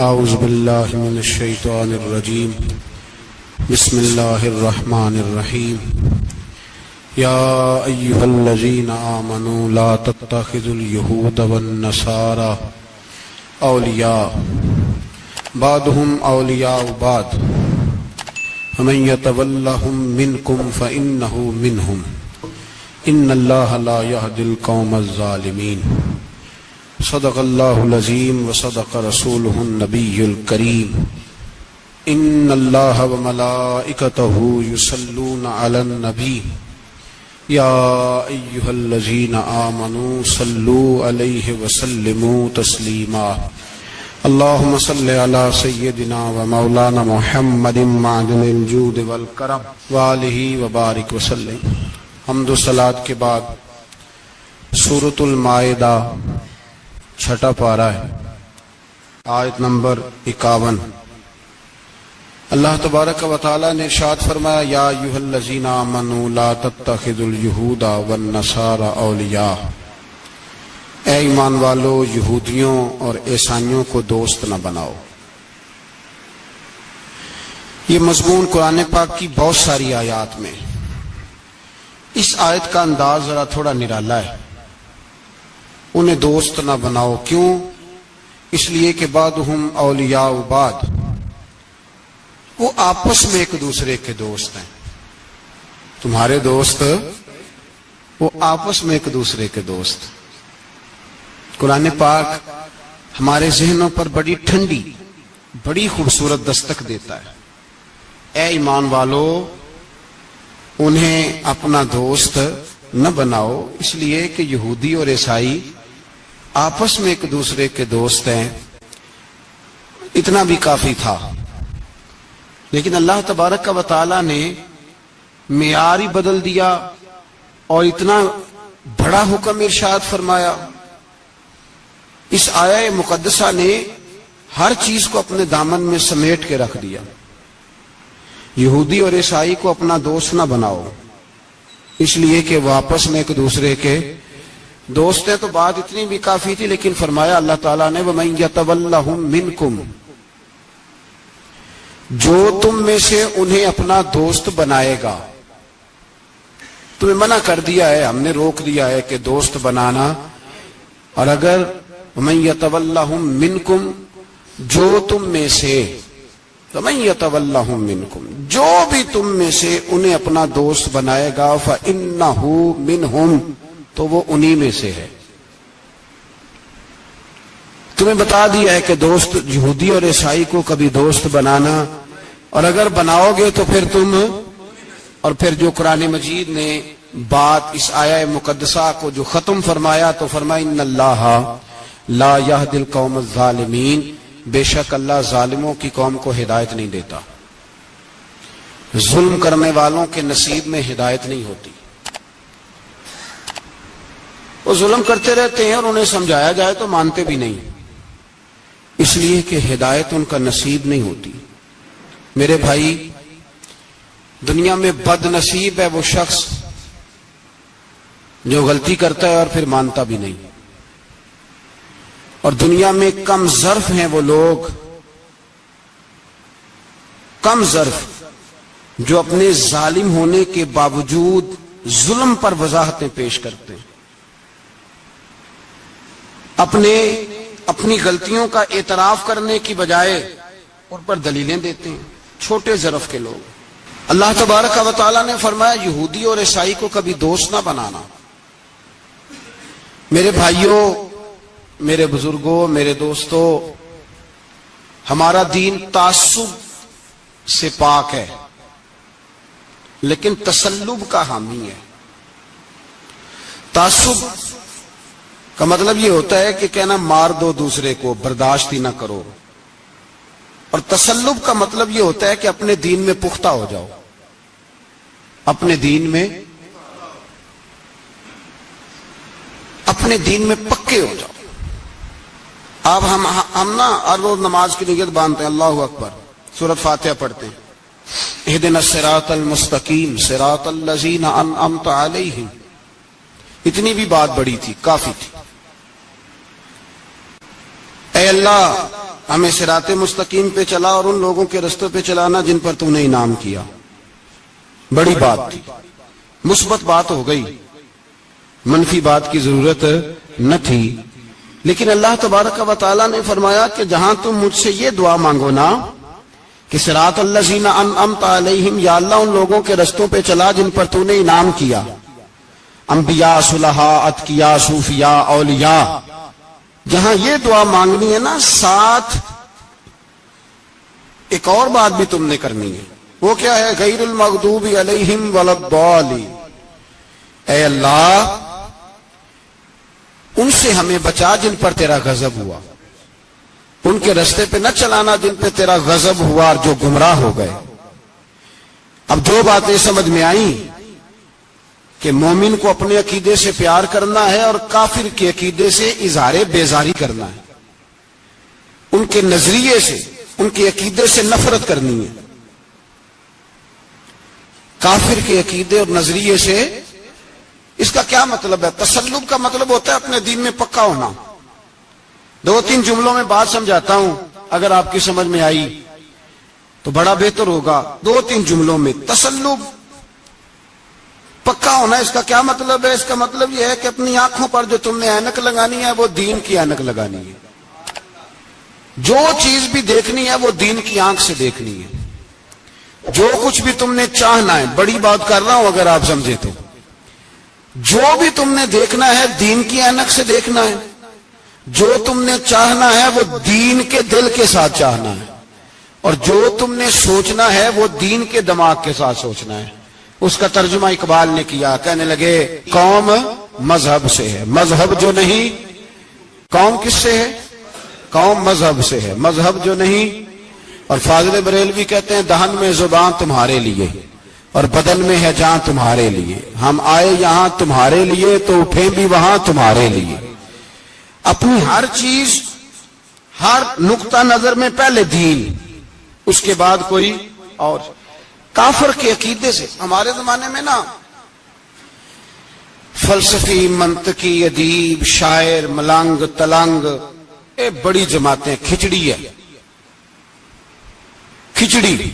اعوذ باللہ من الشیطان الرجیم بسم اللہ الرحمن الرحیم یا ایہا الذین آمنوا لا تتخذوا اليہود والنصارى اولیاء بعضهم اولیاء بعض ومن یتولہم منکم فإنہ منہم ان اللہ لا یہدی القوم الظالمین صدق اللہ العظیم وصدق رسولہ النبی الکریم ان اللہ وملائکتہ یصلون علی النبی یا ایہا الذین آمنوا صلوا علیہ وسلموا تسلیما اللہم صل علی سیدنا ومولانا محمد معدن الجود والکرم وآلہ وبارک وسلم۔ حمد و صلاۃ کے بعد سورۃ المائدہ چھٹا پارہ ہے، آیت نمبر 51۔ اللہ تبارک و تعالی نے ارشاد فرمایا یا ایھا الذین آمنوا لا تتخذوا اليہود والنصارى اولیاء، اے ایمان والو یہودیوں اور عیسائیوں کو دوست نہ بناؤ۔ یہ مضمون قرآن پاک کی بہت ساری آیات میں، اس آیت کا انداز ذرا تھوڑا نرالا ہے۔ انہیں دوست نہ بناؤ، کیوں؟ اس لیے کہ بعضهم اولیاء بعض، وہ آپس میں ایک دوسرے کے دوست ہیں۔ تمہارے دوست وہ آپس میں ایک دوسرے کے دوست۔ قرآن پاک ہمارے ذہنوں پر بڑی ٹھنڈی بڑی خوبصورت دستک دیتا ہے۔ اے ایمان والو انہیں اپنا دوست نہ بناؤ، اس لیے کہ یہودی اور عیسائی آپس میں ایک دوسرے کے دوست ہیں۔ اتنا بھی کافی تھا، لیکن اللہ تبارک و تعالی نے معیار ہی بدل دیا اور اتنا بڑا حکم ارشاد فرمایا۔ اس آیہ مقدسہ نے ہر چیز کو اپنے دامن میں سمیٹ کے رکھ دیا۔ یہودی اور عیسائی کو اپنا دوست نہ بناؤ، اس لیے کہ وہ آپس میں ایک دوسرے کے دوست ہیں۔ تو بات اتنی بھی کافی تھی، لیکن فرمایا اللہ تعالیٰ نے وَمَن يَتَوَلَّهُم مِّنكُمْ، جو تم میں سے انہیں اپنا دوست بنائے گا۔ تمہیں منع کر دیا ہے، ہم نے روک دیا ہے کہ دوست بنانا، اور اگر وَمَن يَتَوَلَّهُم مِّنكُمْ، جو تم میں سے، وَمَن يَتَوَلَّهُم مِّنكُمْ، جو بھی تم میں سے انہیں اپنا دوست بنائے گا فَإِنَّهُ مِنْهُمْ، تو وہ انہی میں سے ہے۔ تمہیں بتا دیا ہے کہ دوست یہودی اور عیسائی کو کبھی دوست بنانا، اور اگر بناؤ گے تو پھر تم، اور پھر جو قرآن مجید نے بات اس آیہ مقدسہ کو جو ختم فرمایا تو فرمایا ان اللہ لا یہدی القوم الظالمین، بے شک اللہ ظالموں کی قوم کو ہدایت نہیں دیتا۔ ظلم کرنے والوں کے نصیب میں ہدایت نہیں ہوتی۔ وہ ظلم کرتے رہتے ہیں اور انہیں سمجھایا جائے تو مانتے بھی نہیں، اس لیے کہ ہدایت ان کا نصیب نہیں ہوتی۔ میرے بھائی، دنیا میں بد نصیب ہے وہ شخص جو غلطی کرتا ہے اور پھر مانتا بھی نہیں، اور دنیا میں کم ظرف ہیں وہ لوگ، کم ظرف جو اپنے ظالم ہونے کے باوجود ظلم پر وضاحتیں پیش کرتے ہیں، اپنی غلطیوں کا اعتراف کرنے کی بجائے ان پر دلیلیں دیتے ہیں، چھوٹے ظرف کے لوگ۔ اللہ تبارک و تعالیٰ نے فرمایا یہودی اور عیسائی کو کبھی دوست نہ بنانا۔ میرے بھائیوں، میرے بزرگوں، میرے دوستوں، ہمارا دین تعصب سے پاک ہے، لیکن تسلب کا حامی ہے۔ تعصب کا مطلب یہ ہوتا ہے کہ کہنا مار دو دوسرے کو، برداشت ہی نہ کرو، اور تسلب کا مطلب یہ ہوتا ہے کہ اپنے دین میں پختہ ہو جاؤ، اپنے دین میں پکے ہو جاؤ۔ اب ہم نا ہر روز نماز کی نیت باندھتے ہیں، اللہ اکبر، سورۃ فاتحہ پڑھتے ہیں، اہدنا الصراط المستقیم صراط الذین انعمت علیہم، اتنی بھی بات بڑی تھی، کافی تھی۔ اے اللہ ہمیں صراط مستقیم پہ چلا اور ان لوگوں کے رستوں پہ چلانا جن پر تو نے انعام کیا. بڑی بات تھی، مثبت بات ہو گئی، منفی بات کی ضرورت نہ تھی. لیکن اللہ تبارک و تعالیٰ نے فرمایا کہ جہاں تم مجھ سے یہ دعا مانگو نا کہ صراط الذین انعمت علیہم، یا اللہ ان لوگوں کے رستوں پہ چلا جن پر تو نے انعام کیا، انبیاء، صلحاء، اتقیاء، صوفیاء، اولیاء. جہاں یہ دعا مانگنی ہے نا، ساتھ ایک اور بات بھی تم نے کرنی ہے. وہ کیا ہے؟ غیر المغضوب علیہم ولا الضالین. اے اللہ ان سے ہمیں بچا جن پر تیرا غضب ہوا، ان کے رستے پہ نہ چلانا جن پہ تیرا غضب ہوا اور جو گمراہ ہو گئے. اب دو باتیں سمجھ میں آئیں کہ مومن کو اپنے عقیدے سے پیار کرنا ہے اور کافر کے عقیدے سے اظہار بیزاری کرنا ہے. ان کے نظریے سے، ان کے عقیدے سے نفرت کرنی ہے. کافر کے عقیدے اور نظریے سے، اس کا کیا مطلب ہے؟ تسلب کا مطلب ہوتا ہے اپنے دین میں پکا ہونا. دو تین جملوں میں بات سمجھاتا ہوں، اگر آپ کی سمجھ میں آئی تو بڑا بہتر ہوگا. دو تین جملوں میں تسلب، پکا ہونا، اس کا کیا مطلب ہے؟ اس کا مطلب یہ ہے کہ اپنی آنکھوں پر جو تم نے اینک لگانی ہے وہ دین کی اینک لگانی ہے. جو چیز بھی دیکھنی ہے وہ دین کی آنکھ سے دیکھنی ہے. جو کچھ بھی تم نے چاہنا ہے، بڑی بات کر رہا ہوں اگر آپ سمجھے تو، جو بھی تم نے دیکھنا ہے دین کی اینک سے دیکھنا ہے. جو تم نے چاہنا ہے وہ دین کے دل کے ساتھ چاہنا ہے، اور جو تم نے سوچنا ہے وہ دین کے دماغ کے ساتھ سوچنا ہے. اس کا ترجمہ اقبال نے کیا، کہنے لگے قوم مذہب سے ہے، مذہب جو نہیں. قوم کس سے ہے؟ قوم مذہب سے ہے، مذہب جو نہیں. اور فاضل بریلوی کہتے ہیں دہن میں زبان تمہارے لیے اور بدن میں ہے جان تمہارے لیے. ہم آئے یہاں تمہارے لیے تو اٹھیں بھی وہاں تمہارے لیے. اپنی ہر چیز، ہر نقطہ نظر میں پہلے دین، اس کے بعد کوئی اور. کافر کے عقیدے سے ہمارے زمانے میں نا فلسفی، منطقی، ادیب، شاعر، ملنگ، تلنگ، یہ بڑی جماعتیں. کھچڑی ہے، کھچڑی.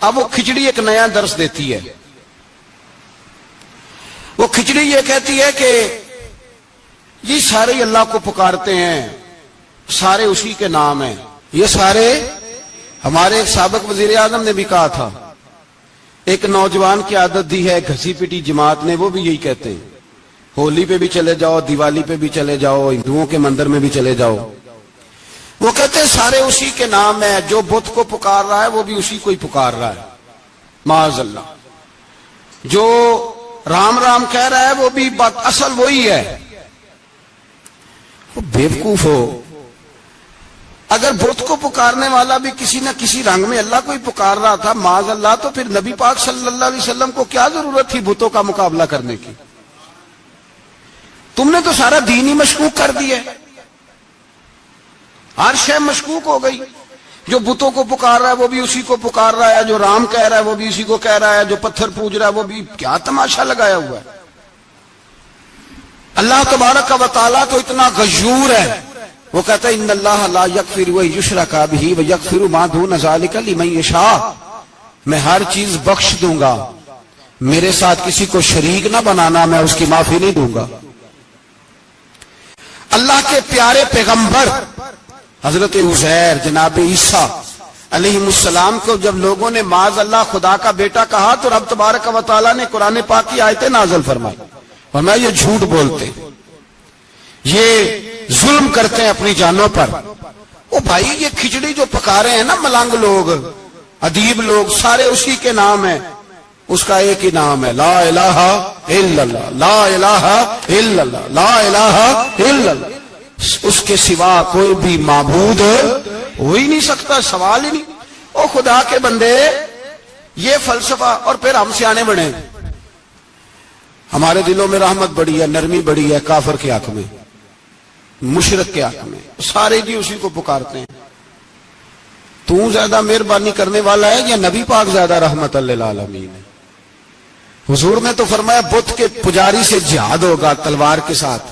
اب وہ کھچڑی ایک نیا درس دیتی ہے. وہ کھچڑی یہ کہتی ہے کہ یہ سارے اللہ کو پکارتے ہیں، سارے اسی کے نام ہیں. یہ سارے، ہمارے ایک سابق وزیر اعظم نے بھی کہا تھا، ایک نوجوان کی عادت دی ہے گھسی پٹی جماعت نے، وہ بھی یہی کہتے ہیں. ہولی پہ بھی چلے جاؤ، دیوالی پہ بھی چلے جاؤ، ہندوؤں کے مندر میں بھی چلے جاؤ. وہ کہتے ہیں سارے اسی کے نام ہے، جو بت کو پکار رہا ہے وہ بھی اسی کو ہی پکار رہا ہے، معاذ اللہ. جو رام رام کہہ رہا ہے وہ بھی اصل وہی ہے. وہ بیوقوف ہو. اگر بت کو پکارنے والا بھی کسی نہ کسی رنگ میں اللہ کو ہی پکار رہا تھا، معاذ اللہ، تو پھر نبی پاک صلی اللہ علیہ وسلم کو کیا ضرورت تھی بتوں کا مقابلہ کرنے کی؟ تم نے تو سارا دین ہی مشکوک کر دیا. ہر شے مشکوک ہو گئی. جو بتوں کو پکار رہا ہے وہ بھی اسی کو پکار رہا ہے، جو رام کہہ رہا ہے وہ بھی اسی کو کہہ رہا ہے، جو پتھر پوج رہا ہے وہ بھی. کیا تماشا لگایا ہوا ہے. اللہ تبارک و تعالیٰ تو اتنا غیور ہے، وہ کہتا ہے ان اللہ لا یغفر ان یشرک بہ ویغفر ما دون ذلک لمن یشاء. میں ہر چیز بخش دوں گا، میرے ساتھ کسی کو شریک نہ بنانا، میں اس کی معافی نہیں دوں گا. اللہ کے پیارے پیغمبر حضرت عزیر، جناب عیسیٰ علیہ السلام کو جب لوگوں نے معاذ اللہ خدا کا بیٹا کہا تو رب تبارک و تعالیٰ نے قرآن پاک کی آیتیں نازل فرمائی. فرمایا یہ جھوٹ بولتے، یہ ظلم کرتے ہیں اپنی جانوں پر. او بھائی، یہ کھچڑی جو پکا رہے ہیں نا ملنگ لوگ، ادیب لوگ، سارے اسی کے نام ہیں. اس کا ایک ہی نام ہے، لا الہ الا اللہ، لا الہ الا اللہ، لا الہ الا اللہ. اس کے سوا کوئی بھی معبود ہو ہی نہیں سکتا، سوال ہی نہیں. او خدا کے بندے، یہ فلسفہ. اور پھر ہم سیانے بنے. ہمارے دلوں میں رحمت بڑی ہے، نرمی بڑی ہے کافر کے حق میں، مشرک کے حق میں. سارے بھی اسی کو پکارتے ہیں. تو زیادہ مہربانی کرنے والا ہے یا نبی پاک زیادہ رحمت للعالمین ہے؟ حضور نے تو فرمایا بت کے پجاری سے جہاد ہوگا تلوار کے ساتھ.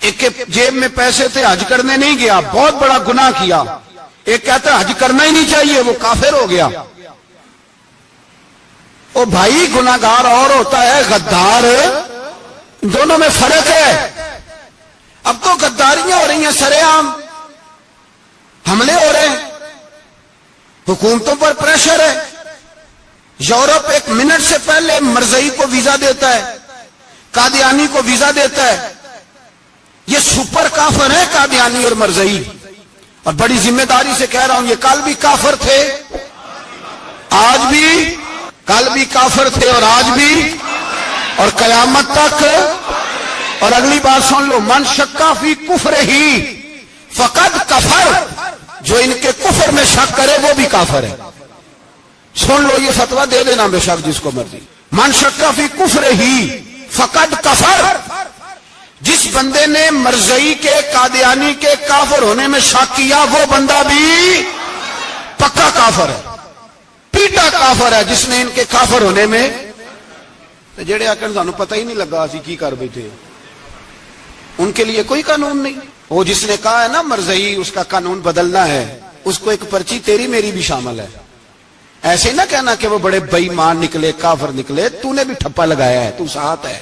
ایک کے جیب میں پیسے تھے، حج کرنے نہیں گیا، بہت بڑا گناہ کیا۔ ایک کہتا ہے حج کرنا ہی نہیں چاہیے، وہ کافر ہو گیا۔ او بھائی، گناہگار اور ہوتا ہے، غدار، دونوں میں فرق ہے۔ اب تو غداریاں ہو رہی ہیں، سرے عام حملے ہو رہے ہیں، حکومتوں پر پریشر ہے۔ یورپ 1 منٹ سے پہلے مرزئی کو ویزا دیتا ہے، قادیانی کو ویزا دیتا ہے۔ یہ سپر کافر ہیں قادیانی اور مرزئی، اور بڑی ذمہ داری سے کہہ رہا ہوں، یہ کل بھی کافر تھے، آج بھی، کل بھی کافر تھے اور آج بھی، اور قیامت تک۔ اور اگلی بات سن لو، من شکا فی کفر ہی فقد کفر، جو ان کے کفر میں شک کرے وہ بھی کافر ہے۔ سن لو، یہ فتویٰ دے دینا بے شک جس کو مرضی۔ من شکا فی کفر ہی فقد کفر، جس بندے نے مرزئی کے، قادیانی کے کافر ہونے میں شک کیا، وہ بندہ بھی پکا کافر ہے، پیٹا کافر ہے، جس نے ان کے کافر ہونے میں۔ جڑے آکر سانو پتہ ہی نہیں لگا اسی کی کر بیٹھے، ان کے لیے کوئی قانون نہیں۔ وہ جس نے کہا ہے نا مرزئی اس کا قانون بدلنا ہے، اس کو ایک پرچی تیری میری بھی شامل ہے۔ ایسے نہ کہنا کہ وہ بڑے بے ایمان نکلے، کافر نکلے، تو نے بھی ٹھپا لگایا ہے، تو ساتھ ہے،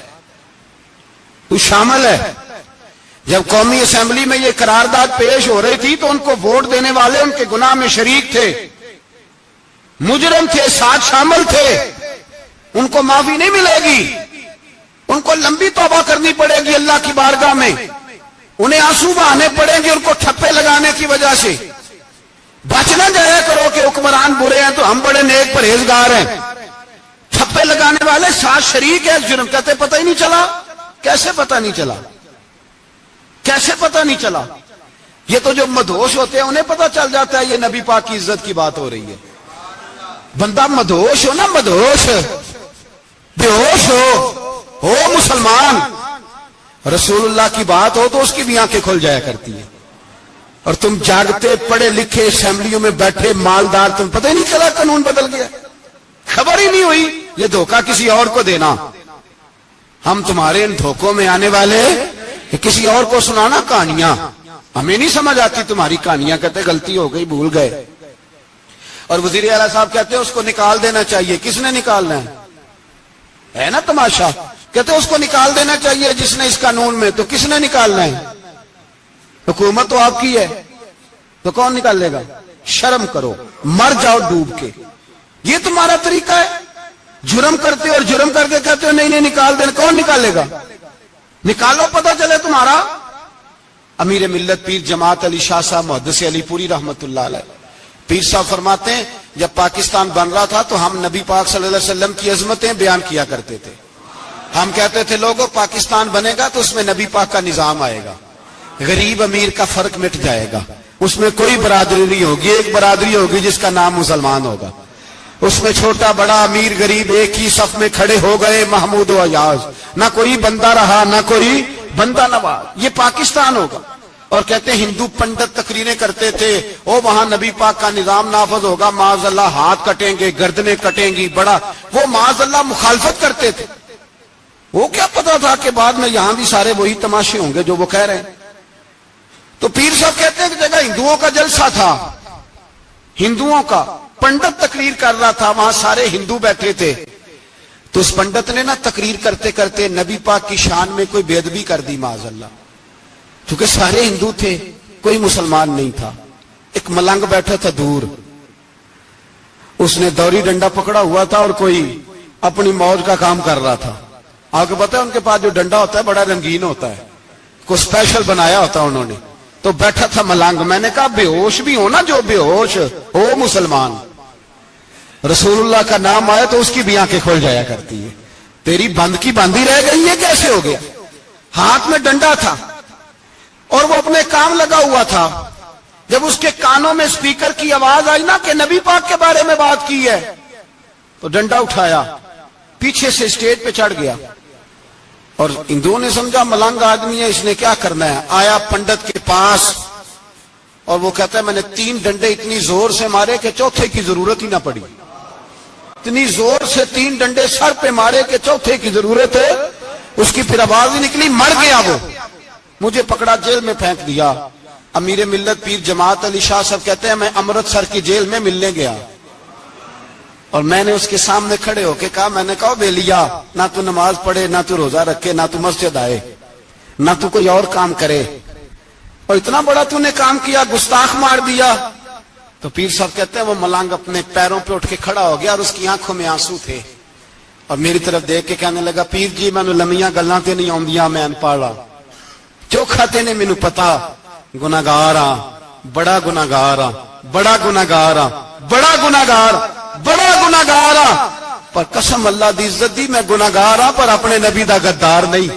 تو شامل ہے۔ جب قومی اسمبلی میں یہ قرارداد پیش ہو رہی تھی تو ان کو ووٹ دینے والے ان کے گناہ میں شریک تھے، مجرم تھے، ساتھ شامل تھے، ان کو معافی نہیں ملے گی، ان کو لمبی توبہ کرنی پڑے گی اللہ کی بارگاہ میں، انہیں آنسو بہانے پڑیں گے ان کو ٹھپے لگانے کی وجہ سے۔ بچ نہ جایا کرو کہ حکمران برے ہیں تو ہم بڑے نیک پرہیزگار ہیں، ٹھپے لگانے والے ساتھ شریک ہے جرم، کہتے پتہ ہی نہیں چلا۔ کیسے پتہ نہیں چلا؟ کیسے پتہ نہیں چلا؟ یہ تو جو مدہوش ہوتے ہیں انہیں پتہ چل جاتا ہے یہ نبی پاک کی عزت کی بات ہو رہی ہے۔ بندہ مدہوش ہو نا، مدہوش، بے ہوش ہو مسلمان، رسول اللہ کی بات ہو تو اس کی بھی آنکھیں کھل جایا کرتی ہیں، اور تم جاگتے پڑھے لکھے اسمبلیوں میں بیٹھے مالدار، تم پتہ ہی نہیں چلا قانون بدل گیا، خبر ہی نہیں ہوئی۔ یہ دھوکہ کسی اور کو دینا، ہم تمہارے ان دھوکوں میں آنے والے کہ کسی اور کو سنانا کہانیاں، ہمیں نہیں سمجھ آتی تمہاری کہانیاں، کہتے غلطی ہو گئی، بھول گئے۔ اور وزیر اعلیٰ صاحب کہتے ہیں اس کو نکال دینا چاہیے۔ کس نے نکالنا ہے نا تماشا؟ کہتے ہیں اس کو نکال دینا چاہیے جس نے اس قانون میں، تو کس نے نکالنا ہے؟ حکومت تو آپ کی ہے، تو کون نکالے گا؟ شرم کرو، مر جاؤ ڈوب کے۔ یہ تمہارا طریقہ ہے؟ جرم کرتے اور جرم کر کے کہتے ہو نہیں نہیں نکال دینا، کون نکالے گا؟ نکالو، پتہ چلے تمہارا۔ امیر ملت پیر جماعت علی شاہ صاحب محدث علی پوری رحمت اللہ علیہ، پیر صاحب فرماتے ہیں جب پاکستان بن رہا تھا تو ہم نبی پاک صلی اللہ علیہ وسلم کی عظمتیں بیان کیا کرتے تھے۔ ہم کہتے تھے لوگوں پاکستان بنے گا تو اس میں نبی پاک کا نظام آئے گا، غریب امیر کا فرق مٹ جائے گا، اس میں کوئی برادری نہیں ہوگی، ایک برادری ہوگی جس کا نام مسلمان ہوگا، اس میں چھوٹا بڑا امیر غریب ایک ہی صف میں کھڑے ہو گئے، محمود و ایاز، نہ کوئی بندہ رہا نہ کوئی بندہ نواز، یہ پاکستان ہوگا۔ اور کہتے ہیں ہندو پنڈت تقریریں کرتے تھے، او وہاں نبی پاک کا نظام نافذ ہوگا، معاذ اللہ ہاتھ کٹیں گے، گردنیں کٹیں گی، بڑا وہ معاذ اللہ مخالفت کرتے تھے۔ وہ کیا پتا تھا کہ بعد میں یہاں بھی سارے وہی تماشے ہوں گے جو وہ کہہ رہے ہیں۔ تو پیر صاحب کہتے ہیں کہ جگہ ہندوؤں کا جلسہ تھا، ہندوؤں کا پنڈت تقریر کر رہا تھا، وہاں سارے ہندو بیٹھے تھے، تو اس پنڈت نے نا تقریر کرتے کرتے نبی پاک کی شان میں کوئی بے ادبی کر دی معاذ اللہ، کیونکہ سارے ہندو تھے، کوئی مسلمان نہیں تھا۔ ایک ملنگ بیٹھا تھا دور، اس نے دوری ڈنڈا پکڑا ہوا تھا اور کوئی اپنی موج کا کام کر رہا تھا۔ آپ کو پتا ہے ان کے پاس جو ڈنڈا ہوتا ہے بڑا رنگین ہوتا ہے، کوئی اسپیشل بنایا ہوتا ہے انہوں نے، تو بیٹھا تھا ملنگ۔ میں نے کہا بے ہوش بھی ہو نا، جو بے ہوش ہو مسلمان، رسول اللہ کا نام آئے تو اس کی بھی آنکھیں کھل جایا کرتی ہے، تیری بند کی بند ہی رہ گئی ہے، کیسے ہو گیا؟ ہاتھ میں ڈنڈا تھا اور وہ اپنے کام لگا ہوا تھا۔ جب اس کے کانوں میں سپیکر کی آواز آئی نا کہ نبی پاک کے بارے میں بات کی ہے، تو ڈنڈا اٹھایا، پیچھے سے اسٹیج پہ چڑھ گیا، اور ہندوؤں نے سمجھا ملنگ آدمی ہے، اس نے کیا کرنا ہے۔ آیا پنڈت کے پاس اور وہ کہتا ہے میں نے 3 ڈنڈے اتنی زور سے مارے کہ چوتھے کی ضرورت ہی نہ پڑی، اتنی زور سے 3 ڈنڈے سر پہ مارے کہ چوتھے کی ضرورت ہے، اس کی پھر آواز ہی نکلی، مر گیا وہ۔ مجھے پکڑا جیل میں پھینک دیا. امیر ملت پیر جماعت علی شاہ صاحب کہتے ہیں میں امرتسر کی جیل میں ملنے گیا اور میں نے اس کے سامنے کھڑے ہو کے کہا, میں نے کہا بے لیا, نہ تو نماز پڑھے, نہ تو روزہ رکھے, نہ تو مسجد آئے, نہ تو کوئی اور کام کرے, اور اتنا بڑا تو نے کام کیا, گستاخ مار دیا. تو پیر صاحب کہتے ہیں وہ ملنگ اپنے پیروں پہ اٹھ کے کھڑا ہو گیا اور اس کی آنکھوں میں آنسو تھے اور میری طرف دیکھ کے کہنے لگا, پیر جی میں لمیاں گلاں تے نہیں آندیاں, میں انپڑھا چوکھا تے نے مینوں پتا, گناہگار ہاں, بڑا گناہگار ہاں, بڑا گناہگار ہاں, بڑا گناہگار, بڑا گناہگار ہاں, پر قسم اللہ دی عزت دی میں گناہگار ہاں پر اپنے نبی دا غدار نہیں,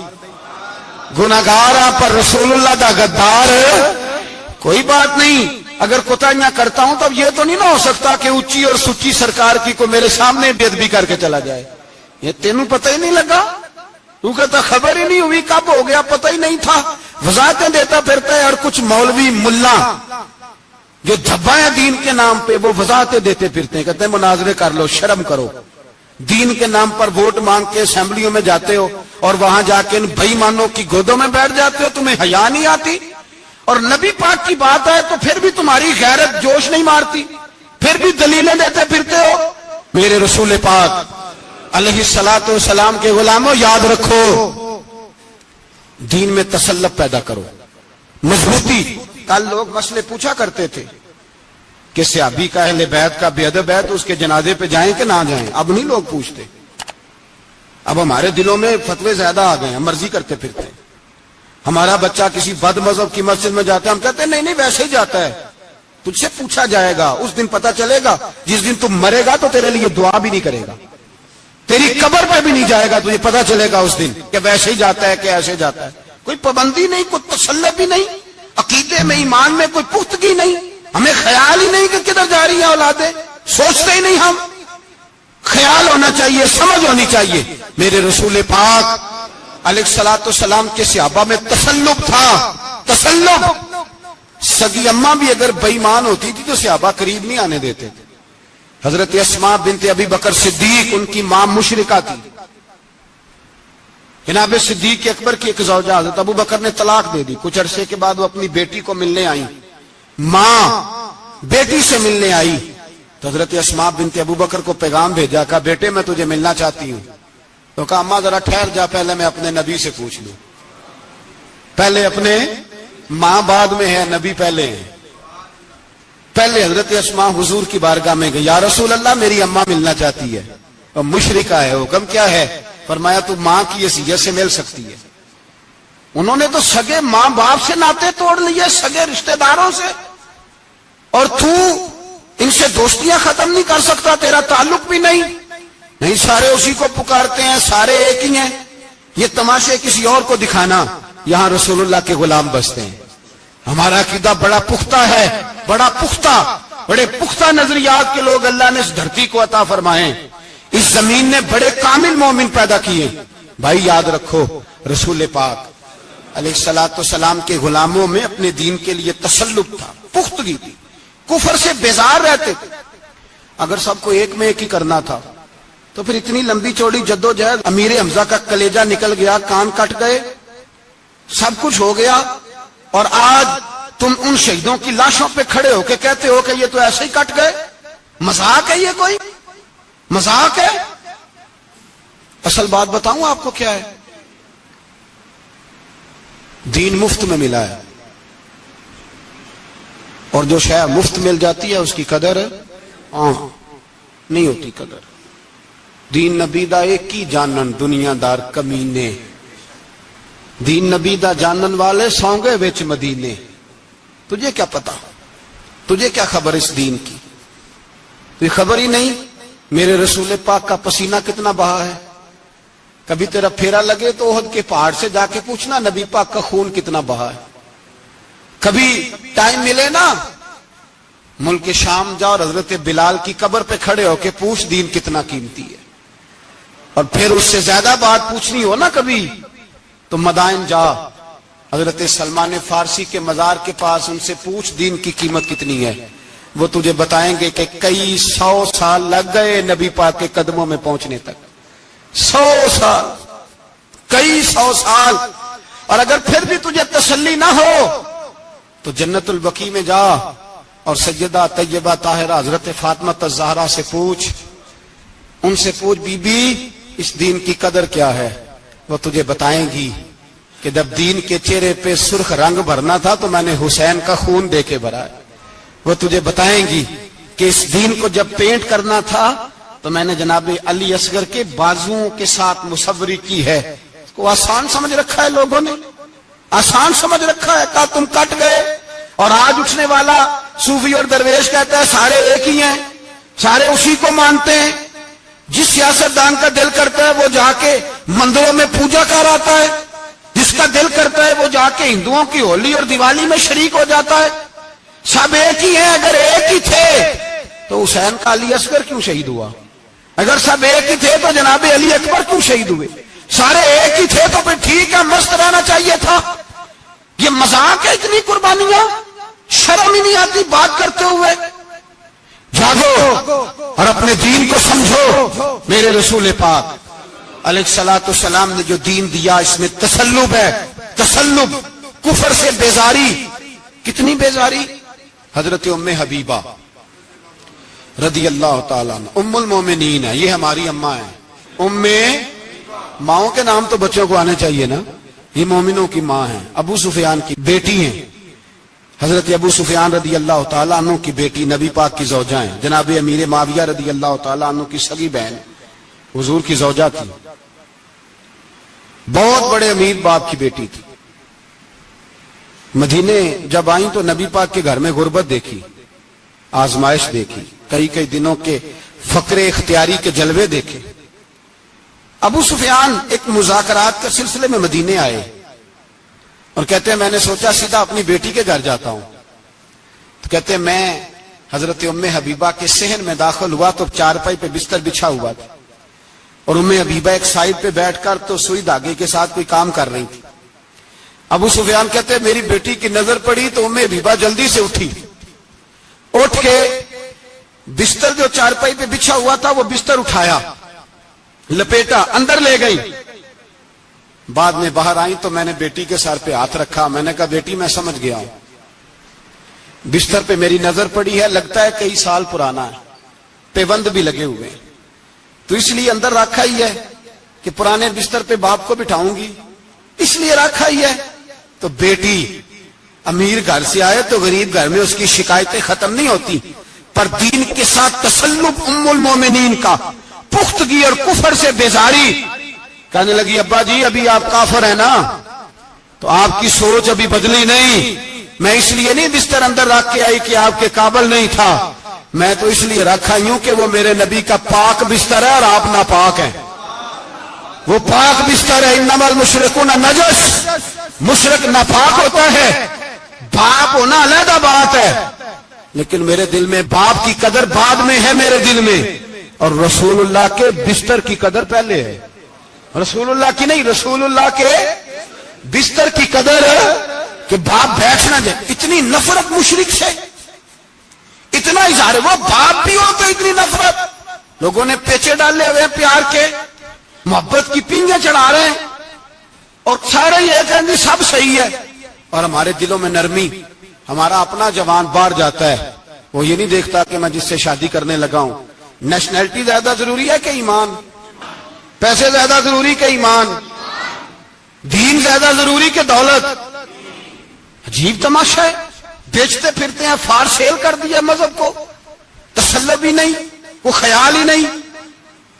گناہگار ہاں پر رسول اللہ دا غدار کوئی بات نہیں. اگر کوتاہیاں کرتا ہوں تو اب یہ تو نہیں نہ ہو سکتا کہ اونچی اور سچی سرکار کی کو میرے سامنے بے ادبی کر کے چلا جائے. یہ تینوں پتہ ہی نہیں لگا, تو کہتا خبر ہی نہیں ہوئی, کب ہو گیا پتہ ہی نہیں تھا, وضاحتیں دیتا پھرتا ہے. اور کچھ مولوی ملا جو دھبا ہے دین کے نام پہ, وہ وضاحتیں دیتے پھرتے ہیں, کہتے ہیں مناظرے کر لو, شرم کرو. دین کے نام پر ووٹ مانگ کے اسمبلیوں میں جاتے ہو اور وہاں جا کے ان بھائی مانوں کی گودوں میں بیٹھ جاتے ہو, تمہیں حیا نہیں آتی. اور نبی پاک کی بات ہے تو پھر بھی تمہاری غیرت جوش نہیں مارتی, پھر بھی دلیلیں دیتے پھرتے ہو. میرے رسول پاک علیہ الصلوۃ والسلام کے غلاموں, یاد رکھو دین میں تسلط پیدا کرو, مضبوطی. کل لوگ مسئلے پوچھا کرتے تھے کہ صحابی کا اہل بیت کا بے ادب ہے تو اس کے جنازے پہ جائیں کہ نہ جائیں. اب نہیں لوگ پوچھتے, اب ہمارے دلوں میں فتوے زیادہ آ گئے ہیں, مرضی کرتے پھرتے ہیں. ہمارا بچہ کسی بد مذہب کی مسجد میں جاتا ہے, ہم کہتے ہیں نہیں نہیں ویسے ہی جاتا ہے. تجھ سے پوچھا جائے گا, اس دن پتا چلے گا, جس دن تم مرے گا تو تیرے لیے دعا بھی نہیں کرے گا, تیری قبر پہ بھی نہیں جائے گا, تجھے پتا چلے گا اس دن کہ ویسے ہی جاتا ہے کہ ایسے جاتا ہے. کوئی پابندی نہیں, کوئی تسلط بھی نہیں, عقیدے میں ایمان میں کوئی پختگی نہیں, ہمیں خیال ہی نہیں کہ کدھر جا رہی ہیں اولادیں, سوچتے ہی نہیں. ہم خیال ہونا چاہیے, سمجھ ہونی چاہیے. میرے رسول پاک علیہ الصلوۃ والسلام کے صحابہ میں تسلط تھا, تسلط. سگی اماں بھی اگر بے ایمان ہوتی تھی تو صحابہ قریب نہیں آنے دیتے تھے. حضرت اسماء بنت ابی بکر صدیق, ان کی ماں مشرکہ تھی. جناب صدیق اکبر کی ایک زوجہ حضرت ابو بکر نے طلاق دے دی. کچھ عرصے کے بعد وہ اپنی بیٹی کو ملنے آئی, ماں بیٹی سے ملنے آئی تو حضرت اسماء بنت ابو بکر کو پیغام بھیجا, کہا بیٹے میں تجھے ملنا چاہتی ہوں. تو کہا اماں ذرا ٹھہر جا, پہلے میں اپنے نبی سے پوچھ لوں. پہلے اپنے, ماں بعد میں ہے, نبی پہلے ہے. پہلے حضرت اسماء حضور کی بارگاہ میں گئی, یا رسول اللہ میری اماں ملنا چاہتی ہے, اور مشرکہ ہے, حکم کیا ہے؟ فرمایا تو ماں کی حیثیت سے مل سکتی ہے. انہوں نے تو سگے ماں باپ سے ناطے توڑ لیے, سگے رشتہ داروں سے, اور تو ان سے دوستیاں ختم نہیں کر سکتا, تیرا تعلق بھی نہیں. نہیں, سارے اسی کو پکارتے ہیں, سارے ایک ہی ہیں. یہ تماشے کسی اور کو دکھانا, یہاں رسول اللہ کے غلام بستے ہیں. ہمارا عقیدہ بڑا پختہ ہے, بڑا پختہ, بڑے پختہ نظریات کے لوگ اللہ نے اس دھرتی کو عطا فرمائے. اس زمین نے بڑے کامل مومن پیدا کیے. بھائی یاد رکھو رسول پاک علیہ الصلوۃ والسلام کے غلاموں میں اپنے دین کے لیے تسلط تھا, پختگی تھی, کفر سے بیزار رہتے تھے. اگر سب کو ایک میں ایک ہی کرنا تھا تو پھر اتنی لمبی چوڑی جدوجہد, امیر حمزہ کا کلیجہ نکل گیا, کان کٹ گئے, سب کچھ ہو گیا, اور آج تم ان شہیدوں کی لاشوں پہ کھڑے ہو کے کہتے ہو کہ یہ تو ایسے ہی کٹ گئے. مذاق ہے یہ, کوئی مذاق ہے؟ اصل بات بتاؤں آپ کو کیا ہے, دین مفت میں ملا ہے, اور جو شے مفت مل جاتی ہے اس کی قدر نہیں ہوتی. قدر دین نبی دا ایک ہی جانن دنیا دار کمینے, دین نبی دا جانن والے سونگے وچ مدینے. تجھے کیا پتا, تجھے کیا خبر اس دین کی؟ تجھے خبر ہی نہیں میرے رسول پاک کا پسینہ کتنا بہا ہے. کبھی تیرا پھیرا لگے تو احد کے پہاڑ سے جا کے پوچھنا نبی پاک کا خون کتنا بہا ہے. کبھی ٹائم ملے نا, ملک شام جا اور حضرت بلال کی قبر پہ کھڑے ہو کے پوچھ دین کتنا قیمتی ہے. اور پھر اس سے زیادہ بات پوچھنی ہو نا کبھی تو مدائن جا, حضرت سلمان فارسی کے مزار کے پاس ان سے پوچھ دین کی قیمت کتنی ہے. وہ تجھے بتائیں گے کہ کئی 100 سال لگ گئے نبی پاک کے قدموں میں پہنچنے تک. 100 سال, کئی 100 سال. اور اگر پھر بھی تجھے تسلی نہ ہو تو جنت البقیع میں جا اور سیدہ طیبہ طاہرہ حضرت فاطمہ الزہرا سے پوچھ، ان سے پوچھ بی بی اس دین کی قدر کیا ہے، وہ تجھے بتائیں گی کہ جب دین کے چہرے پہ سرخ رنگ بھرنا تھا تو میں نے حسین کا خون دے کے بھرا ہے۔ وہ تجھے بتائیں گی کہ اس دین کو جب پینٹ کرنا تھا تو میں نے جناب علی اصغر کے بازوؤں کے ساتھ مصوری کی ہے۔ اس کو آسان سمجھ رکھا ہے لوگوں نے، آسان سمجھ رکھا ہے، کہا تم کٹ گئے۔ اور آج اٹھنے والا صوفی اور درویش کہتا ہے سارے ایک ہی ہیں، سارے اسی کو مانتے ہیں۔ جس سیاستدان کا دل کرتا ہے وہ جا کے مندروں میں پوجا کر آتا ہے، جس کا دل کرتا ہے وہ جا کے ہندوؤں کی ہولی اور دیوالی میں شریک ہو جاتا ہے۔ سب ایک ہی ہیں۔ اگر ایک ہی تھے تو حسین کا علی اصغر کیوں شہید ہوا؟ اگر سب ایک ہی تھے تو جناب علی اکبر کیوں شہید ہوئے؟ سارے ایک ہی تھے تو پھر ٹھیک ہے، مست رہنا چاہیے تھا۔ یہ مذاق ہے اتنی قربانیاں؟ شرم ہی نہیں آتی بات کرتے ہوئے؟ جاگو اور اپنے دین کو سمجھو۔ میرے رسول پاک علیہ الصلوۃ والسلام نے جو دین دیا اس میں تسلب ہے، تسلب، کفر سے بیزاری۔ کتنی بیزاری؟ حضرت ام حبیبہ رضی اللہ تعالیٰ عنہ ام المومنین ہے، یہ ہماری اماں ہیں۔ ام، ماؤں کے نام تو بچوں کو آنے چاہیے نا، یہ مومنوں کی ماں ہیں، ابو سفیان کی بیٹی ہیں۔ حضرت ابو سفیان رضی اللہ تعالیٰ عنہ کی بیٹی نبی پاک کی زوجہ ہیں، جناب امیر معاویہ رضی اللہ تعالیٰ عنہ کی سگی بہن حضور کی زوجہ تھی، بہت بڑے امیر باپ کی بیٹی تھی۔ مدینے جب آئیں تو نبی پاک کے گھر میں غربت دیکھی، آزمائش دیکھی، کئی دنوں کے فقر اختیاری کے جلوے دیکھے۔ ابو سفیان ایک مذاکرات کے سلسلے میں مدینے آئے اور کہتے ہیں میں نے سوچا سیدھا اپنی بیٹی کے گھر جاتا ہوں، تو کہتے ہیں میں حضرت ام حبیبہ کے صحن میں داخل ہوا تو چارپائی پہ بستر بچھا ہوا تھا اور ام حبیبہ ایک سائیڈ پہ بیٹھ کر تو سوئی دھاگے کے ساتھ کوئی کام کر رہی تھی۔ ابو سفیان کہتے ہیں میری بیٹی کی نظر پڑی تو ام حبیبہ جلدی سے اٹھی، اٹھ کے بستر جو چارپائی پہ بچھا ہوا تھا وہ بستر اٹھایا، لپیٹا، اندر لے گئی۔ بعد میں باہر آئی تو میں نے بیٹی کے سر پہ ہاتھ رکھا، میں نے کہا بیٹی میں سمجھ گیا ہوں، بستر پہ میری نظر پڑی ہے، لگتا ہے کئی سال پرانا ہے، پیوند بھی لگے ہوئے، تو اس لیے اندر رکھا ہی ہے کہ پرانے بستر پہ باپ کو بٹھاؤں گی، اس لیے رکھا ہی ہے۔ تو بیٹی امیر گھر سے آئے تو غریب گھر میں اس کی شکایتیں ختم نہیں ہوتی، پر دین کے ساتھ تسلب ام المومنین کا، پختگی اور کفر سے بیزاری۔ کہنے لگی ابا جی ابھی آپ کافر ہیں نا، تو آپ کی سوچ ابھی بدلی نہیں، میں اس لیے نہیں بستر اندر رکھ کے آئی کہ آپ کے قابل نہیں تھا، میں تو اس لیے رکھا ہوں کہ وہ میرے نبی کا پاک بستر ہے اور آپ ناپاک ہیں، وہ پاک بستر ہے۔ انما المشرکون نجس، مشرک ناپاک ہوتا ہے، باپ ہونا علیحدہ بات ہے، لیکن میرے دل میں باپ کی قدر بعد میں ہے میرے دل میں، اور رسول اللہ کے بستر کی قدر پہلے ہے، رسول اللہ کی نہیں، رسول اللہ کے بستر کی قدر ہے کہ باپ بیٹھ نہ جائے۔ اتنی نفرت مشرک سے، اتنا اظہار، وہ باپ بھی ہو تو اتنی نفرت، لوگوں نے پیچے ڈالے ہوئے ہیں پیار کے، محبت کی پینگیں چڑھا رہے ہیں اور سارے یہ کہیں گے سب صحیح ہے، اور ہمارے دلوں میں نرمی، ہمارا اپنا جوان باہر جاتا ہے، وہ یہ نہیں دیکھتا کہ میں جس سے شادی کرنے لگا ہوں نیشنلٹی زیادہ ضروری ہے کہ ایمان، پیسے زیادہ ضروری کہ ایمان، دین زیادہ ضروری کہ دولت۔ عجیب تماشا ہے، بیچتے پھرتے ہیں، فار سیل کر دیا مذہب کو، تسلب ہی نہیں، وہ خیال ہی نہیں،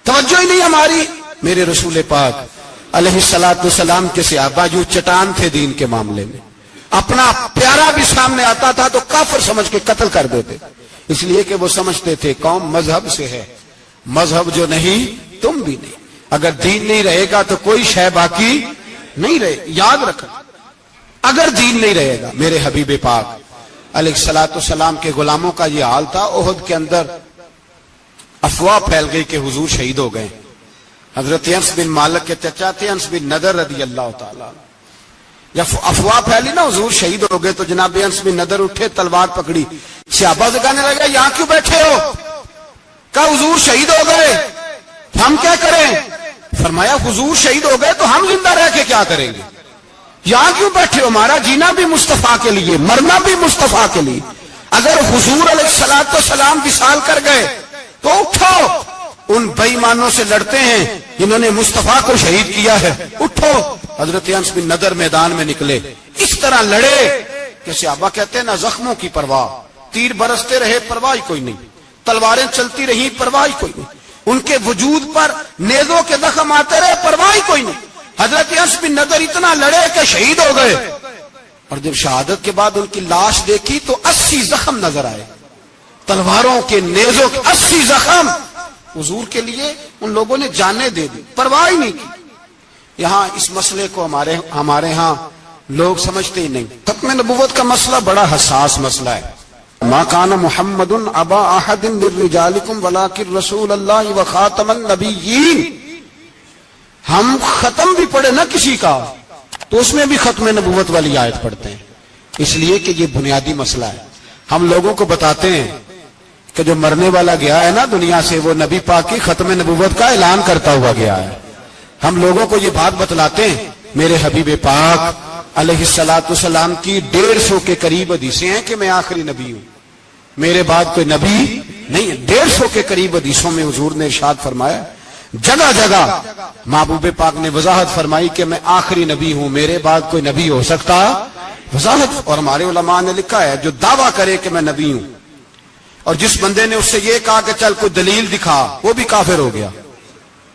توجہ ہی نہیں ہماری۔ میرے رسول پاک علیہ الصلوۃ والسلام کے صحابہ جو چٹان تھے دین کے معاملے میں، اپنا پیارا بھی سامنے آتا تھا تو کافر سمجھ کے قتل کر دیتے، اس لیے کہ وہ سمجھتے تھے قوم مذہب سے ہے، مذہب جو نہیں تم بھی نہیں، اگر دین نہیں رہے گا تو کوئی شے باقی نہیں رہے۔ یاد رکھنا، اگر دین نہیں رہے گا، میرے حبیب پاک علیہ الصلوۃ والسلام کے غلاموں کا یہ حال تھا۔ احد کے اندر افواہ پھیل گئی کہ حضور شہید ہو گئے، حضرت انس بن مالک کے چچا تھے انس بن نضر رضی اللہ تعالیٰ، جب افواہ پھیلی نا حضور شہید ہو گئے تو جناب انس بن نضر اٹھے، تلوار پکڑی، صحابہ سے کہنے لگا یہاں کیوں بیٹھے ہو؟ کہا حضور شہید ہو گئے، ہم کیا کریں؟ فرمایا حضور شہید ہو گئے تو ہم زندہ رہ کے کیا کریں گے؟ یہاں کیوں بیٹھے ہو؟ ہمارا جینا بھی مصطفیٰ کے لیے، مرنا بھی مصطفیٰ کے لیے۔ اگر حضور علیہ الصلوۃ والسلام وصال کر گئے تو اٹھو، ان بے ایمانوں سے لڑتے ہیں جنہوں نے مصطفیٰ کو شہید کیا ہے، اٹھو۔ حضرت انس بن نضر میدان میں نکلے، اس طرح لڑے کہ صحابہ کہتے ہیں نہ زخموں کی پرواہ، تیر برستے رہے پرواہ کوئی نہیں، تلواریں چلتی رہی پرواہ کوئی نہیں، ان کے وجود پر نیزوں کے زخم آتے رہے پرواہ کوئی نہیں۔ حضرت انس بن نضر اتنا لڑے کہ شہید ہو گئے، اور جب شہادت کے بعد ان کی لاش دیکھی تو 80 زخم نظر آئے، تلواروں کے، نیزوں کے 80 زخم۔ حضور کے لیے ان لوگوں نے جانیں دے دی، پرواہ نہیں کی۔ یہاں اس مسئلے کو ہمارے ہاں لوگ سمجھتے ہی نہیں۔ ختم نبوت کا مسئلہ بڑا حساس مسئلہ ہے۔ ما کان محمد ابا احد من رجالکم ولکن رسول اللہ وخاتم النبیین۔ ہم ختم بھی پڑھے نہ کسی کا تو اس میں بھی ختم نبوت والی آیت پڑھتے ہیں، اس لیے کہ یہ بنیادی مسئلہ ہے۔ ہم لوگوں کو بتاتے ہیں کہ جو مرنے والا گیا ہے نا دنیا سے، وہ نبی پاک کی ختم نبوت کا اعلان کرتا ہوا گیا ہے۔ ہم لوگوں کو یہ بات بتلاتے ہیں، میرے حبیب پاک علیہ الصلوۃ والسلام کی 150 کے قریب حدیثیں ہیں کہ میں آخری نبی ہوں، میرے بعد کوئی نبی نہیں ہے۔ 150 کے قریب حدیثوں میں حضور نے ارشاد فرمایا، جگہ جگہ محبوب پاک نے وضاحت فرمائی کہ میں آخری نبی ہوں، میرے بعد کوئی نبی ہو سکتا، وضاحت۔ اور ہمارے علماء نے لکھا ہے جو دعویٰ کرے کہ میں نبی ہوں، اور جس بندے نے اس سے یہ کہا کہ چل کوئی دلیل دکھا، وہ بھی کافر ہو گیا،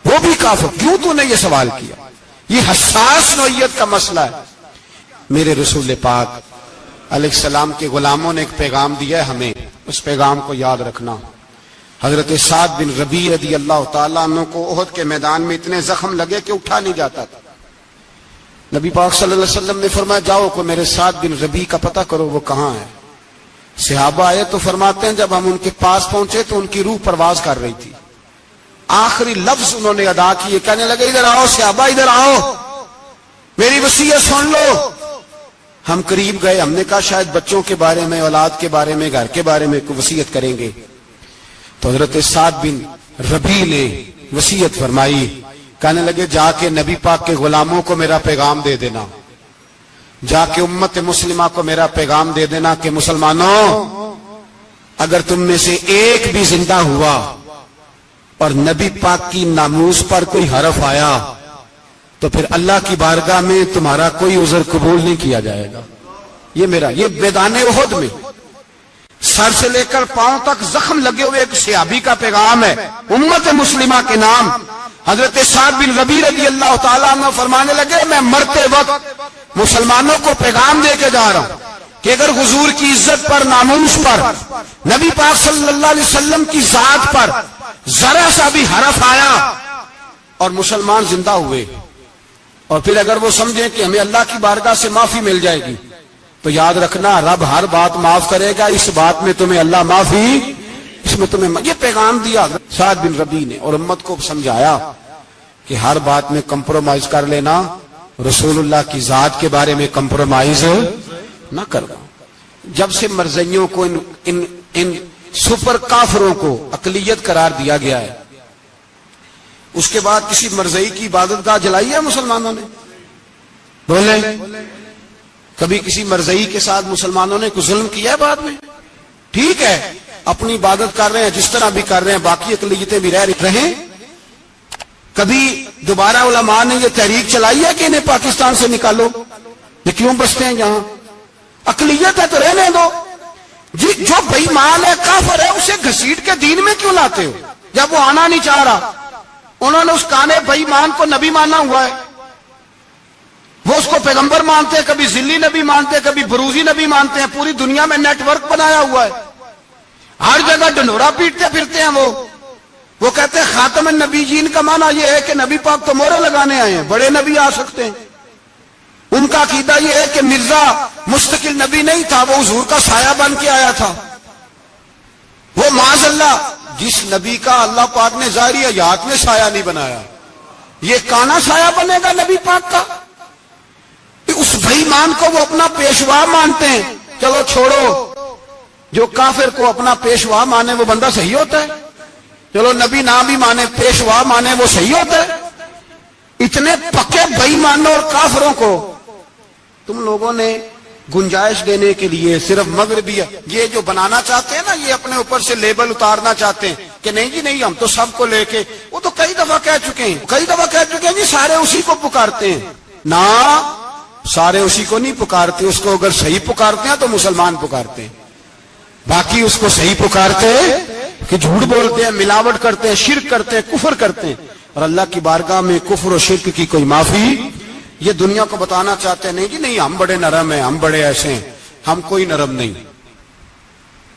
وہ بھی کافر۔ کیوں تو نے یہ سوال کیا؟ یہ حساس نوعیت کا مسئلہ ہے۔ میرے رسول پاک علیہ السلام کے غلاموں نے ایک پیغام دیا ہے ہمیں، اس پیغام کو یاد رکھنا۔ حضرت سعد بن ربیع رضی اللہ تعالیٰ عنہ کو احد کے میدان میں اتنے زخم لگے کہ اٹھا نہیں جاتا تھا۔ نبی پاک صلی اللہ علیہ وسلم نے فرمایا جاؤ کو میرے سعد بن ربیع کا پتہ کرو وہ کہاں ہے۔ صحابہ آئے تو فرماتے ہیں جب ہم ان کے پاس پہنچے تو ان کی روح پرواز کر رہی تھی، آخری لفظ انہوں نے ادا کیے، کہنے لگے ادھر آؤ صحابہ، ادھر آؤ، میری وصیت سن لو۔ ہم قریب گئے، ہم نے کہا شاید بچوں کے بارے میں، اولاد کے بارے میں، گھر کے بارے میں کوئی وصیت کریں گے۔ تو حضرت سعد بن ربیع نے وصیت فرمائی، کہنے لگے جا کے نبی پاک کے غلاموں کو میرا پیغام دے دینا، جا کے امت مسلمہ کو میرا پیغام دے دینا کہ مسلمانوں اگر تم میں سے ایک بھی زندہ ہوا اور نبی پاک کی ناموس پر کوئی حرف آیا تو پھر اللہ کی بارگاہ میں تمہارا کوئی عذر قبول نہیں کیا جائے گا۔ یہ میرا، یہ میدان احد میں سر سے لے کر پاؤں تک زخم لگے ہوئے ایک صحابی کا پیغام ہے امت مسلمہ کے نام۔ حضرت سعد بن ربیع رضی اللہ تعالیٰ عنہ فرمانے لگے میں مرتے وقت مسلمانوں کو پیغام دے کے جا رہا ہوں کہ اگر حضور کی عزت پر، ناموس پر، نبی پاک صلی اللہ علیہ وسلم کی ذات پر ذرا سا بھی حرف آیا اور مسلمان زندہ ہوئے، اور پھر اگر وہ سمجھیں کہ ہمیں اللہ کی بارگاہ سے معافی مل جائے گی، تو یاد رکھنا رب ہر بات معاف کرے گا، اس بات میں تمہیں اللہ معافی، اس میں تمہیں یہ پیغام دیا سعد بن ربیع نے، اور امت کو سمجھایا کہ ہر بات میں کمپرومائز کر لینا، رسول اللہ کی ذات کے بارے میں کمپرومائز نہ کرنا۔ جب سے مرزائیوں کو ان سپر کافروں کو اقلیت قرار دیا گیا ہے، اس کے بعد کسی مرزائی کی عبادت گاہ جلائی ہے مسلمانوں نے؟ بولے کبھی کسی مرزائی کے ساتھ مسلمانوں نے کوئی ظلم کیا ہے بعد میں؟ ٹھیک ہے اپنی عبادت کر رہے ہیں جس طرح بھی کر رہے ہیں، باقی اقلیتیں بھی رہیں۔ کبھی دوبارہ علماء نے یہ تحریک چلائی ہے کہ انہیں پاکستان سے نکالو، یہ کیوں بستے ہیں یہاں؟ اقلیت ہے تو رہنے دو۔ جو بے ایمان ہے، کافر ہے، اسے گھسیٹ کے دین میں کیوں لاتے ہو جب وہ آنا نہیں چاہ رہا؟ انہوں نے اس کانے بے ایمان کو نبی مانا ہوا ہے، وہ اس کو پیغمبر مانتے ہیں، کبھی ذلی نبی مانتے ہیں، کبھی بروزی نبی مانتے ہیں، پوری دنیا میں نیٹ ورک بنایا ہوا ہے، ہر جگہ ڈنڈورا پیٹتے پھرتے ہیں۔ وہ کہتے ہیں خاتم النبیین کا معنی یہ ہے کہ نبی پاک تو مہرے لگانے آئے ہیں، بڑے نبی آ سکتے ہیں۔ ان کا عقیدہ یہ ہے کہ مرزا مستقل نبی نہیں تھا، وہ حضور کا سایہ بن کے آیا تھا۔ وہ معاذ اللہ جس نبی کا اللہ پاک نے ظاہری حیات میں سایہ نہیں بنایا، یہ کانا سایہ بنے گا نبی پاک کا؟ اس بے ایمان کو وہ اپنا پیشوا مانتے ہیں۔ چلو چھوڑو، جو کافر کو اپنا پیشوا مانے وہ بندہ صحیح ہوتا ہے، چلو نبی نہ بھی مانے، پیشوا مانے، وہ صحیح ہوتا ہے؟ اتنے پکے بے ایمانوں اور کافروں کو تم لوگوں نے گنجائش دینے کے لیے صرف مغربی یہ جو بنانا چاہتے ہیں نا، یہ اپنے اوپر سے لیبل اتارنا چاہتے ہیں کہ نہیں جی نہیں، ہم تو سب کو لے کے، وہ تو کئی دفعہ کہہ چکے ہیں جی سارے اسی کو پکارتے ہیں. نہ، سارے اسی کو نہیں پکارتے. اس کو اگر صحیح پکارتے ہیں تو مسلمان پکارتے ہیں، باقی اس کو صحیح پکارتے کہ جھوٹ بولتے ہیں، ملاوٹ کرتے ہیں، شرک کرتے ہیں، کفر کرتے ہیں. اور اللہ کی بارگاہ میں کفر و شرک کی کوئی معافی. یہ دنیا کو بتانا چاہتے ہیں نہیں جی نہیں، ہم بڑے نرم ہیں، ہم بڑے ایسے ہیں. ہم کوئی نرم نہیں،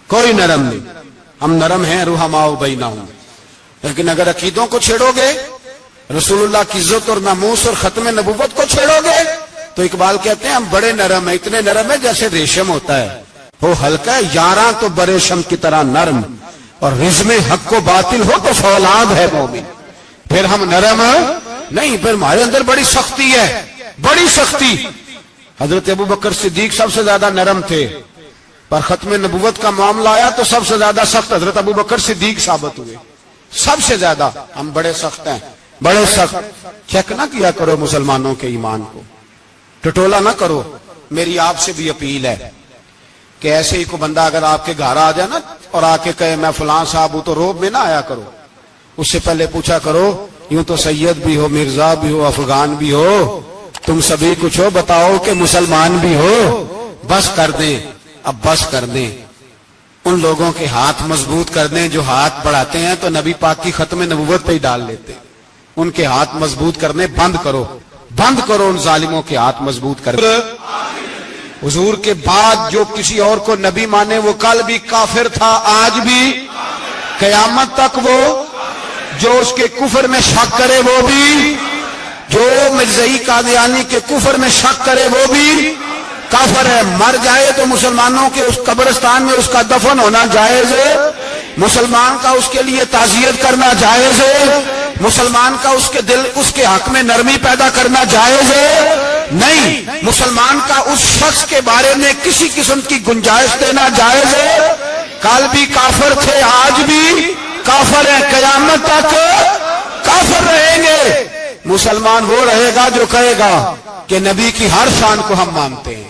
کوئی نرم نہیں. ہم نرم ہیں رحماء بینہم. لیکن اگر عقیدوں کو چھیڑو گے، رسول اللہ کی عزت اور ناموس اور ختم نبوت کو چھیڑو گے، تو اقبال کہتے ہیں ہم بڑے نرم ہیں، اتنے نرم ہیں جیسے ریشم ہوتا ہے، وہ ہلکا ہے، یاراں تو بریشم کی طرح نرم، اور رزم حق کو باطل ہو تو فولاد ہے مومن. پھر ہم نرم نہیں، پھر ہمارے اندر بڑی سختی ہے، بڑی سختی. حضرت ابو بکر صدیق سب سے زیادہ نرم تھے، پر ختم نبوت کا معاملہ آیا تو سب سے زیادہ سخت حضرت ابو بکر صدیق ثابت ہوئے، سب سے زیادہ. ہم بڑے سخت ہیں، بڑے سخت. چیک نہ کیا کرو مسلمانوں کے ایمان کو، ٹٹولا نہ کرو. میری آپ سے بھی اپیل ہے کہ ایسے ہی کو بندہ اگر آپ کے گھر آ جائے نا اور آ کے کہے میں فلاں صاحب ہوں، تو روب میں نہ آیا کرو. اس سے پہلے پوچھا کرو یوں تو سید بھی ہو، مرزا بھی ہو، افغان بھی ہو، تم سبھی کچھ ہو، بتاؤ کہ مسلمان بھی ہو. بس کر دیں، اب بس کر دیں. ان لوگوں کے ہاتھ مضبوط کر دیں جو ہاتھ بڑھاتے ہیں تو نبی پاک کی ختم نبوت پہ ہی ڈال لیتے. ان کے ہاتھ مضبوط کرنے بند کرو، بند کرو ان ظالموں کے ہاتھ مضبوط کر. حضور کے بعد جو کسی اور کو نبی مانے وہ کل بھی کافر تھا، آج بھی، قیامت تک. وہ جو اس کے کفر میں شک کرے وہ بھی، جو مرزائی قادیانی کے کفر میں شک کرے وہ بھی کافر ہے. مر جائے تو مسلمانوں کے اس قبرستان میں اس کا دفن ہونا جائز ہے، مسلمان کا اس کے لیے تعزیت کرنا جائز ہے، مسلمان کا اس کے دل، اس کے حق میں نرمی پیدا کرنا جائز ہے. نہیں، مسلمان کا اس شخص کے بارے میں کسی قسم کی گنجائش دینا جائز ہے. کل بھی کافر تھے، آج بھی کافر ہیں، قیامت تک کافر رہیں گے. مسلمان وہ رہے گا جو کہے گا کہ نبی کی ہر شان کو ہم مانتے ہیں،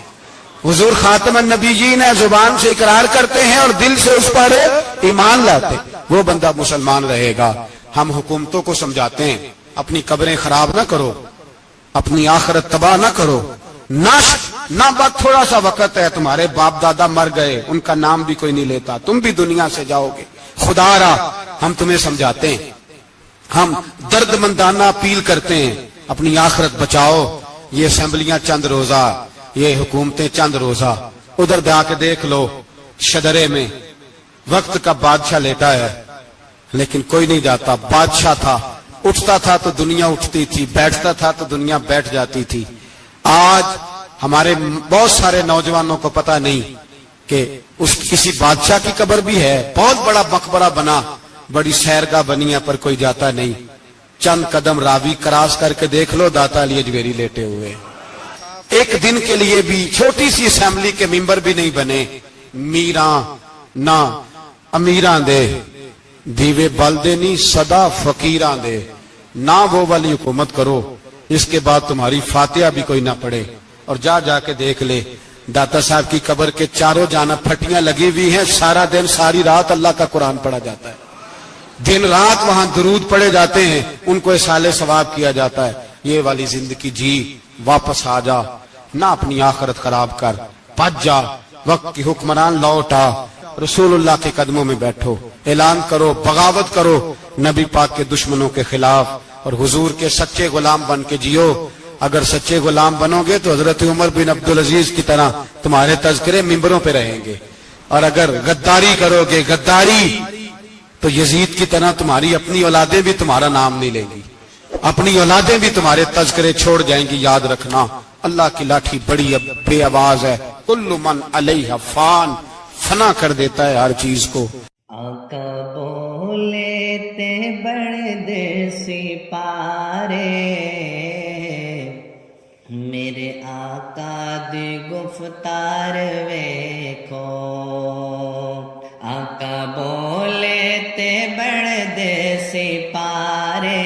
حضور خاتم النبیین ہے، زبان سے اقرار کرتے ہیں اور دل سے اس پر ایمان لاتے ہیں، وہ بندہ مسلمان رہے گا. ہم حکومتوں کو سمجھاتے ہیں اپنی قبریں خراب نہ کرو، اپنی آخرت تباہ نہ کرو. نہ بات تھوڑا سا وقت ہے، تمہارے باپ دادا مر گئے، ان کا نام بھی کوئی نہیں لیتا، تم بھی دنیا سے جاؤ گے. خدا را ہم تمہیں سمجھاتے ہیں، ہم درد مندانہ اپیل کرتے ہیں، اپنی آخرت بچاؤ. یہ اسمبلیاں چند روزہ، یہ حکومتیں چند روزہ. ادھر جا کے دیکھ لو شدرے میں وقت کا بادشاہ لیٹا ہے، لیکن کوئی نہیں جاتا. بادشاہ تھا، اٹھتا تھا تو دنیا اٹھتی تھی، بیٹھتا تھا تو دنیا بیٹھ جاتی تھی. آج ہمارے بہت سارے نوجوانوں کو پتہ نہیں کہ اس کسی بادشاہ کی قبر بھی ہے، بہت بڑا مقبرہ بنا، بڑی سیرگاہ بنی ہے، پر کوئی جاتا نہیں. چند قدم راوی کراس کر کے دیکھ لو، داتا علی اجمیری لیٹے ہوئے. ایک دن کے لیے بھی چھوٹی سی اسمبلی کے ممبر بھی نہیں بنے. میراں نہ امیراں دے دیوے بلدے نہیں صدا فقیراں دے. نہ وہ والی حکومت کرو، اس کے بعد تمہاری فاتحہ بھی کوئی نہ پڑھے. اور جا کے دیکھ لے داتا صاحب کی قبر کے چاروں جانب پھٹیاں لگی ہوئی ہیں، سارا دن ساری رات اللہ کا قرآن پڑھا جاتا ہے، دن رات وہاں درود پڑھے جاتے ہیں، ان کو اصالہ ثواب کیا جاتا ہے. یہ والی زندگی جی، واپس آ جا، نہ اپنی آخرت خراب کر، بچ جا. وقت کی حکمران لوٹ آ، رسول اللہ کے قدموں میں بیٹھو، اعلان کرو، بغاوت کرو نبی پاک کے دشمنوں کے خلاف، اور حضور کے سچے غلام بن کے جیو. اگر سچے غلام بنو گے تو حضرت عمر بن عبدالعزیز کی طرح تمہارے تذکرے ممبروں پہ رہیں گے. اور اگر غداری کرو گے، غداری، تو یزید کی طرح تمہاری اپنی اولادیں بھی تمہارا نام نہیں لیں گی، اپنی اولادیں بھی تمہارے تذکرے چھوڑ جائیں گی. یاد رکھنا اللہ کی لاٹھی بڑی بے آواز ہے، کل من علیہ فان، فنا کر دیتا ہے ہر چیز کو. آقا بولے تے بڑے دیسی پارے، میرے آقا دی گفتار ویکھو. آقا بولے تے بڑے دیسی پارے،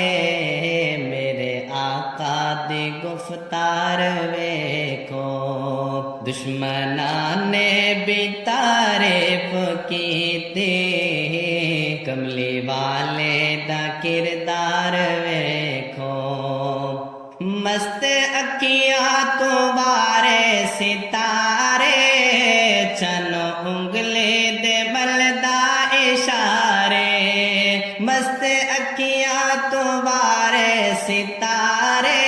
میرے آقا دی گفتار ویکھو. دشمنان نے بھی تعریف کی تھی کملی والے دا کردار ویکھو مست اکھیاں تو بارے ستارے چنو انگلی دے بلدا اشارے مست اکھیاں تو بارے ستارے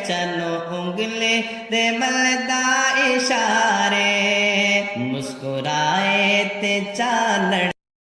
چنو انگلی دے بلدا اشارے مسکرائے تے چانن